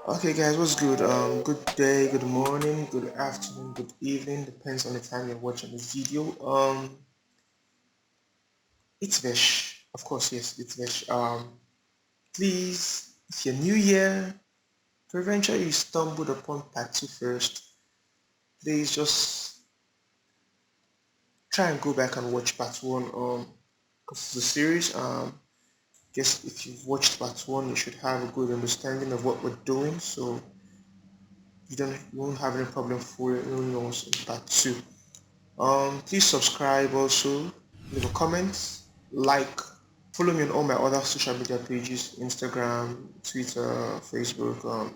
Okay, guys, what's good? Good day, good morning, good afternoon, good evening. Depends on the time you're watching this video. It's Vesh, of course. Yes, it's Vesh. Please, if you're new here, peradventure you stumbled upon part two first, please just try and go back and watch part one. Because it's a series. Guess if you've watched part one, you should have a good understanding of what we're doing. So you won't have any problem following us in part two. Please subscribe also, leave a comment, like, follow me on all my other social media pages, Instagram, Twitter, Facebook.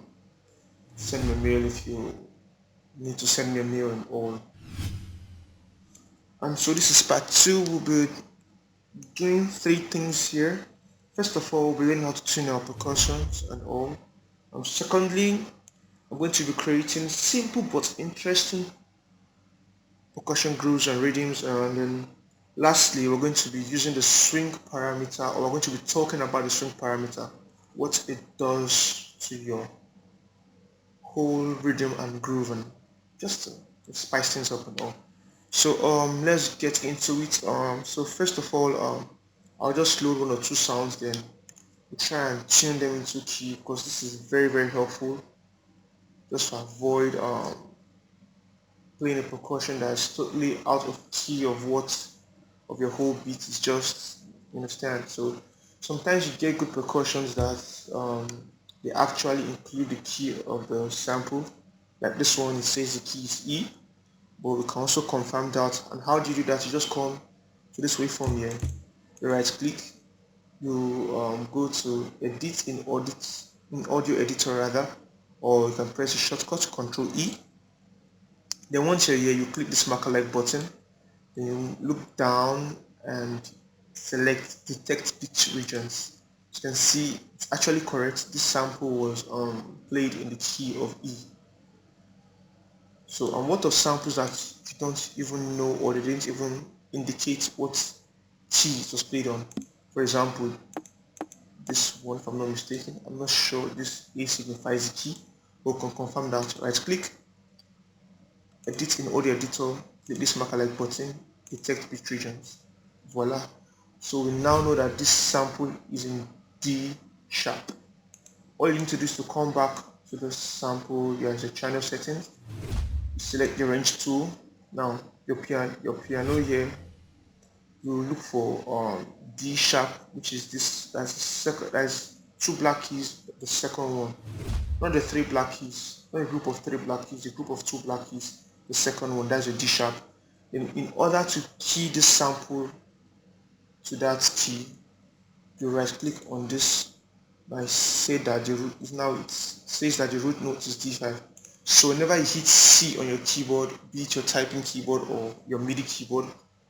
Send me a mail if you need to send me a mail and all. And so this is part two. We'll be doing three things here. First of all, we'll be learning how to tune our percussions and all. Secondly, I'm going to be creating simple but interesting percussion grooves and rhythms, and then lastly we're going to be using the swing parameter, or we're going to be talking about the swing parameter, what it does to your whole rhythm and groove, and just to spice things up and all. So let's get into it. So first of all, I'll just load one or two sounds, then we'll try and tune them into key, because this is very helpful just to avoid playing a percussion that's totally out of key of what of your whole beat is just, you understand. So sometimes you get good percussions that they actually include the key of the sample. Like this one, it says the key is E, but we can also confirm that. And how do you do that? You just come to this waveform here, you right click, you go to edit in audio editor rather, or you can press the shortcut Control E. Then once you're here, you click this marker like button. Then you look down and select detect pitch regions. You can see it's actually correct. This sample was played in the key of E. So what of samples that you don't even know, or they didn't even indicate what key it was played on? For example, this one, if I'm not mistaken, I'm not sure this A signifies the key, but we can confirm that. Right click, edit in audio editor, click this marker like button, detect pitch regions. Voila. So we now know that this sample is in D sharp. All you need to do is to come back to the sample, here's the channel settings, select the range tool. Now your piano here, you look for D sharp, which is this, that's the second, that's two black keys, the second one, not the three black keys, not a group of three black keys, a group of two black keys, the second one, that's a D sharp. Then in order to key this sample to that key, you right click on this. I say that the root is now, it says that the root note is D5. So whenever you hit C on your keyboard, be it your typing keyboard or your MIDI keyboard,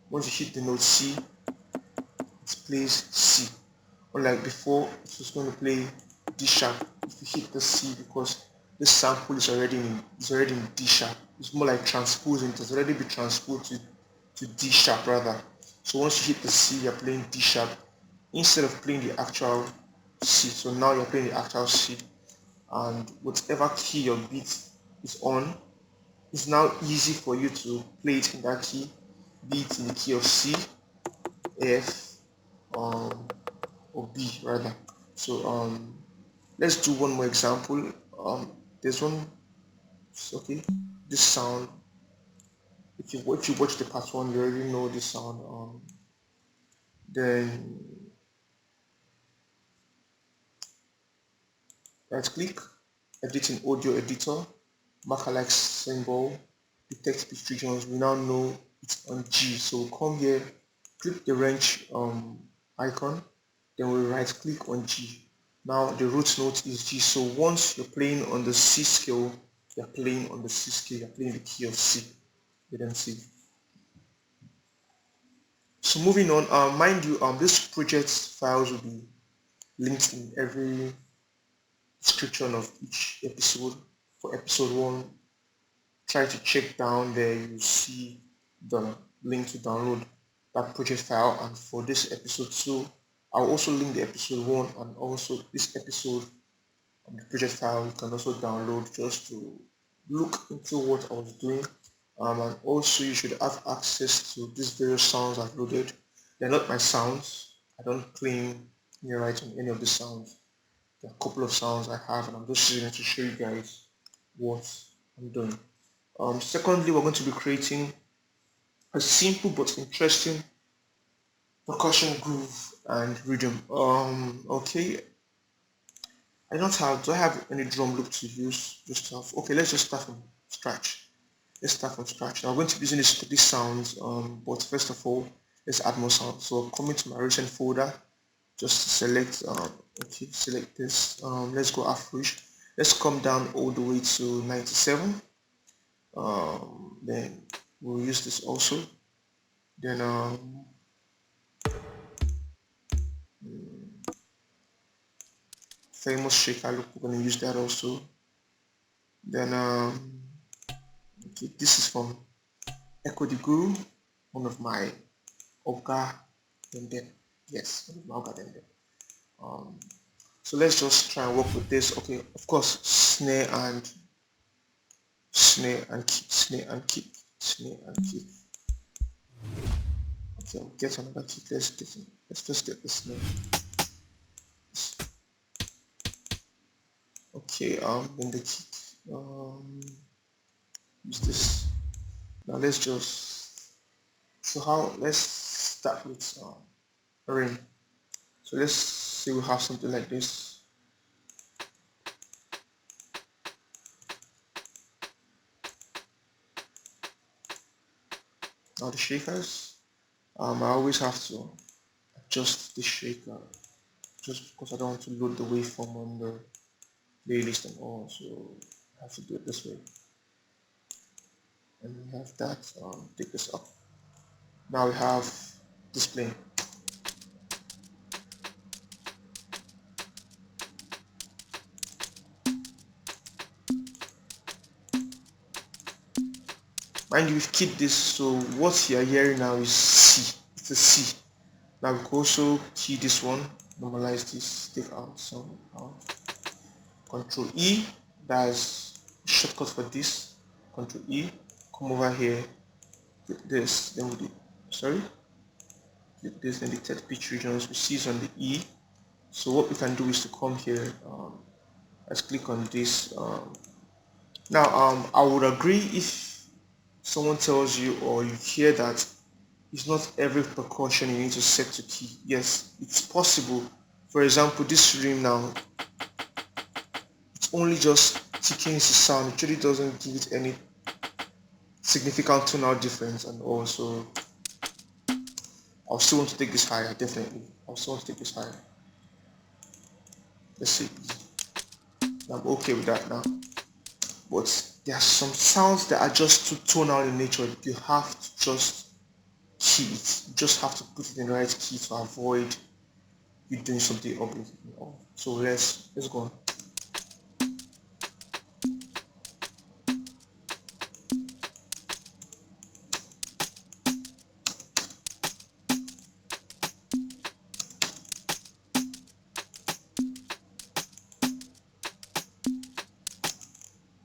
once you hit the note C, it plays C. Unlike before, it was going to play D sharp if you hit the C, because this sample is already in D sharp. It's more like transposing, it has already been transposed to D sharp rather. So once you hit the C, you're playing D sharp instead of playing the actual C. So now you're playing the actual C, and whatever key your beat is on, it's now easy for you to play it in that key, be it in the key of C, F, um, or B rather. So let's do one more example. There's one. Okay, this sound. If you watch the part one, you already know this sound. Then right click, edit in audio editor, marker like symbol, detect pitch regions. We now know it's on G. So come here, click the wrench icon, then we right click on G. Now the root note is G. So once you're playing on the C scale, you're playing on the C scale, you're playing the key of C. You can see. So moving on, mind you, this project files will be linked in every description of each episode. For episode 1, try to check down there, you see the link to download that project file. And for this episode 2, I'll also link the episode 1 and also this episode the project file you can also download just to look into what I was doing. And also you should have access to these various sounds I've loaded. They're not my sounds. I don't claim any right on any of the sounds. There are a couple of sounds I have, and I'm just using it to show you guys what I'm doing. Secondly, we're going to be creating a simple but interesting percussion groove and rhythm. Okay, do I have any drum loop to use? Okay, let's just start from scratch. Let's start from scratch. Now I'm going to be using these sounds, but first of all, let's add more sounds. So I'm coming to my recent folder, just select, okay, select this. Let's go Afro. Let's come down all the way to 97. Then we'll use this also. Then famous shaker look, we're gonna use that also. Then okay, this is from Echo the Guru, one of my Oga and then yes, one of my Oga and then. So let's just try and work with this. Okay, of course, snare and kick, snare and kick, snare and kick. Okay, I'll get another kick. Let's just get the snare. Okay, then the kick. Use this. Now let's start with a ring. So let's say we have something like this. Now the shakers, I always have to adjust the shaker just because I don't want to load the waveform on the playlist and all, so I have to do it this way. And we have that, take this up. Now we have display. Mind you, we've keyed this, so what you are hearing now is C. It's a C. Now we can also key this one, normalize this, take out some out. Control E, that's shortcut for this. Control E, come over here, click this, then we do, click this, then the third pitch regions, we see is on the E. So what we can do is to come here, let's click on this. Now I would agree if someone tells you or you hear that it's not every percussion you need to set to key. Yes, it's possible. For example, this rim now, it's only just ticking the sound. It really doesn't give it any significant tonal difference, and also I'll still want to take this higher, definitely. I'll still want to take this higher. Let's see. I'm okay with that now. But there are some sounds that are just too tonal in nature. You have to just key it. You just have to put it in the right key to avoid you doing something ugly. So let's go on.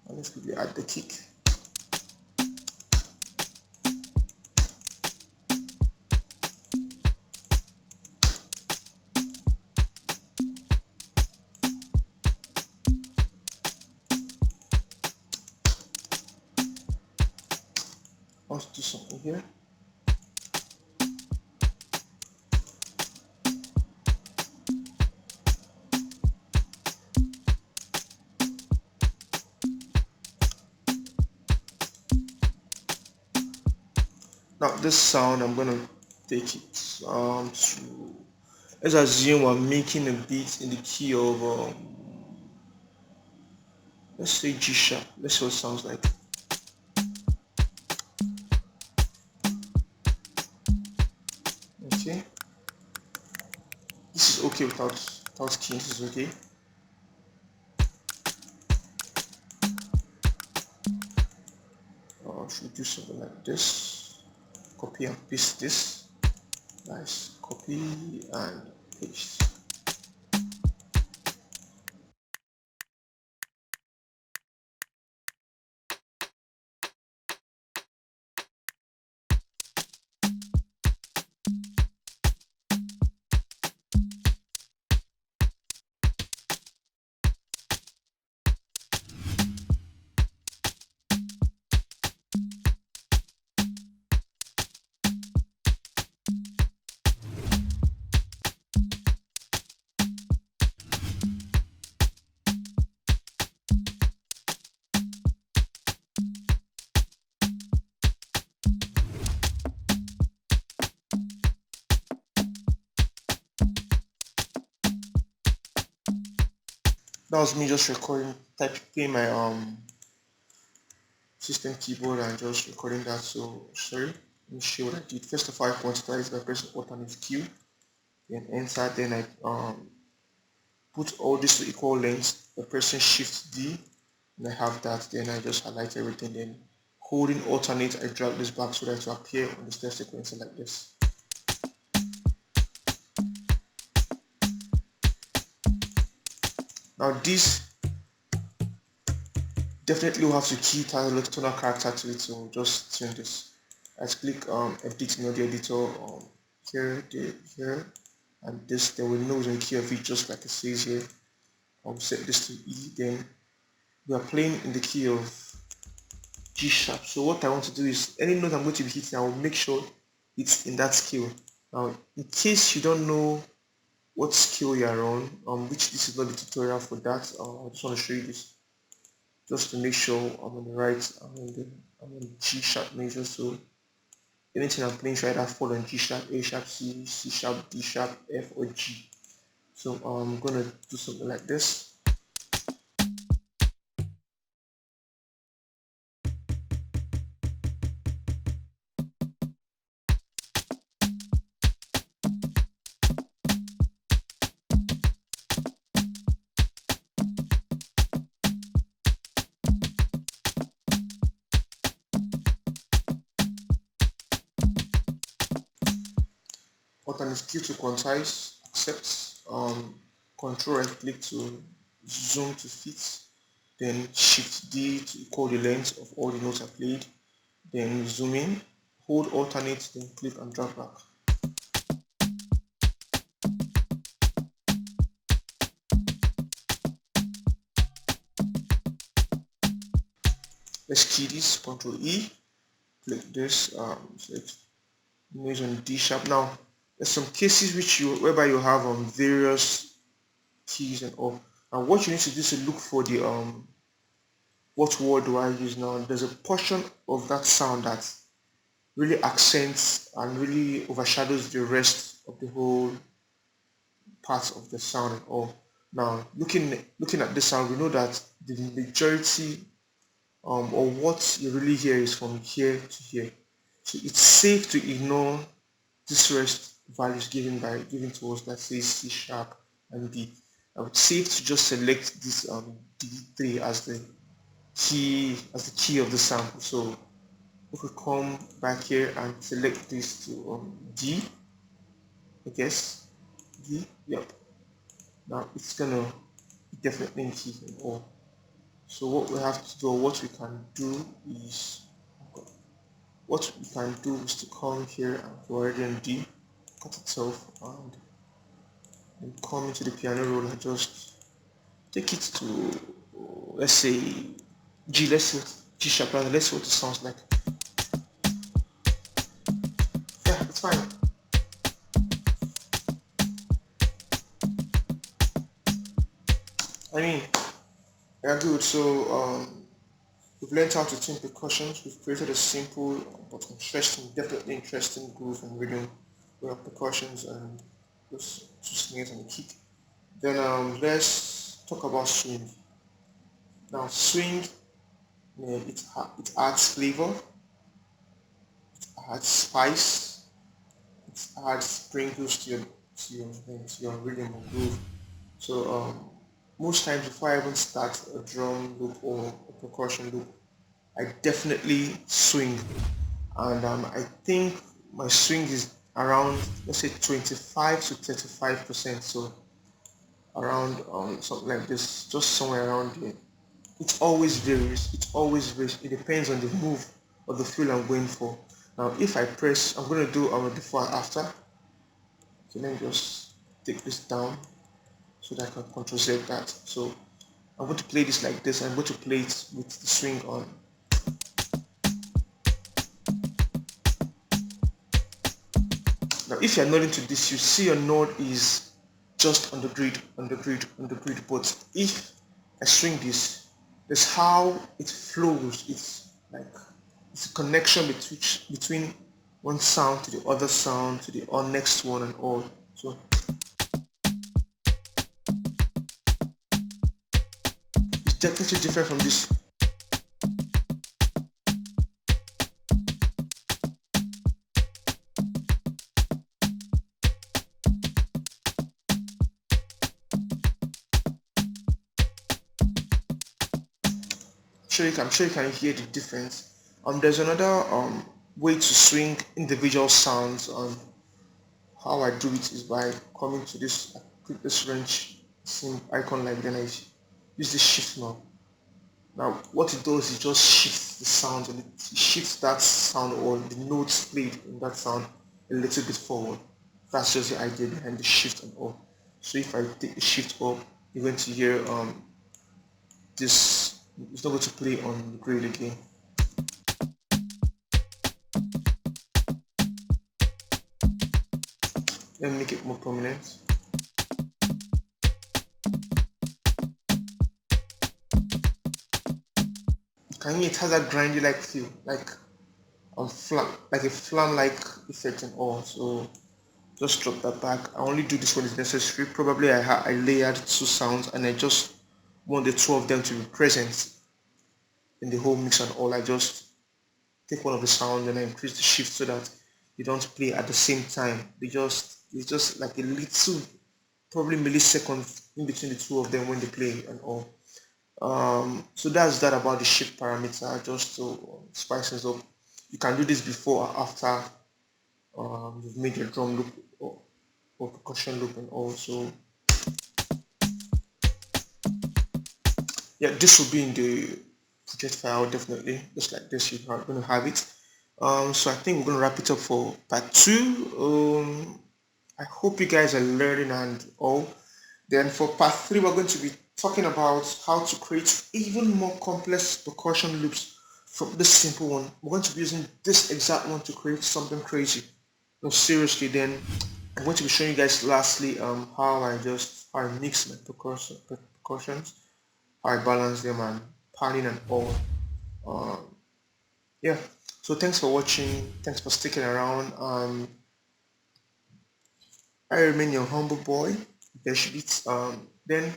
Let's quickly add the kick. Let's do something here. Now this sound, I'm gonna take it to, let's assume I'm making a beat in the key of let's say G sharp. Let's see what it sounds like. Okay, this is okay without keying. This is okay. Should do something like this. Copy and paste this. Nice. Copy and paste. That was me just recording, typing my system keyboard and just recording that. So sorry, let me show what I did. First of all, I quantized by pressing alternate Q, then enter, then I put all this to equal length by pressing shift D, and I have that. Then I just highlight everything, then holding alternate I drag this back so that it will appear on the step sequencer like this. Now this definitely will have to key it as a tonal character to it, so just tune this. I click edit in audio editor here, there, here, and this, then we know the key of it just like it says here. Set this to E, then we are playing in the key of G sharp. So what I want to do is any note I'm going to be hitting, I will make sure it's in that scale. Now, in case you don't know what scale you are on, which this is not the tutorial for that, I just want to show you this just to make sure I'm on the right. I'm on G sharp major. So anything I'm playing should either fall on G sharp, A sharp, C, C sharp, D sharp, F, or G. So I'm gonna do something like this. Alternate Q to quantize, accept, control right click to zoom to fit, then shift D to equal the length of all the notes I played, then zoom in, hold alternate, then click and drag back. Let's key this, Control E, click this, select noise on D sharp. Now, there's some cases whereby you have various keys and all. And what you need to do is to look for the what word do I use now? There's a portion of that sound that really accents and really overshadows the rest of the whole part of the sound and all. Now, looking at this sound, we know that the majority or what you really hear is from here to here. So it's safe to ignore this rest values given to us that says C sharp and D. I would safe to just select this D3 as the key of the sample. So we could come back here and select this to D, I guess. D, yep. Now it's gonna be definitely in key and all. So what we have to do, what we can do is to come here and go ahead and D, cut itself, and come into the piano roll and just take it to, let's say G. Let's see what G sharp. Let's see what it sounds like. Yeah, it's fine. I mean, yeah, good. So we've learned how to tune percussions. We've created a simple but interesting, definitely interesting groove and rhythm with percussions and just two snares and a kick. Then let's talk about swing. Now swing, yeah, it adds flavor, it adds spice, it adds sprinkles to your rhythm or groove. So most times before I even start a drum loop or a percussion loop, I definitely swing, and I think my swing is around, let's say, 25 to 35%. So around something like this, just somewhere around there. It always varies. It always varies. It depends on the move or the feel I'm going for. Now, if I press, I'm going to do before and after. So let me just take this down so that I can control Z that. So I'm going to play this like this. I'm going to play it with the swing on. Now, if you're not into this, you see your node is just on the grid, on the grid, on the grid. But if I swing this, that's how it flows. It's like it's a connection between one sound to the other sound to the next one and all. So definitely different from this. I'm sure you can hear the difference. There's another way to swing individual sounds. How I do it is by coming to this, click this wrench icon, like then I use this shift knob. Now what it does is just shifts the sound, and it shifts that sound or the notes played in that sound a little bit forward. That's just the idea behind the shift and all. So if I take the shift up, you're going to hear this. It's not going to play on the grid again. Let me make it more prominent. Can you, it has that grindy like feel, like like a flam like effect and all. So just drop that back. I only do this when it's necessary. Probably I layered two sounds and I just want the two of them to be present in the whole mix and all. I just take one of the sound and I increase the shift so that they don't play at the same time. It's just like a little, probably milliseconds in between the two of them when they play and all. So that's that about the shift parameter, just to spice things up. You can do this before or after you've made your drum loop or percussion loop and all. So yeah, this will be in the project file definitely, just like this. You're going to have it. So I think we're going to wrap it up for part 2. I hope you guys are learning and all. Then for part 3, we're going to be talking about how to create even more complex percussion loops from this simple one. We're going to be using this exact one to create something crazy. No, seriously. Then I'm going to be showing you guys lastly how I mix my percussions, how I balance them and panning and all. Yeah. So thanks for watching. Thanks for sticking around. I remain your humble boy, VeshBeats. Then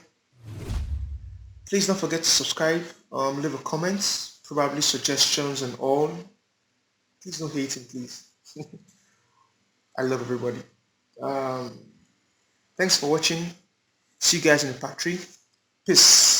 please don't forget to subscribe, leave a comment, probably suggestions and all. Please no hating, please. I love everybody. Um, Thanks for watching. See you guys in the part 3. Peace.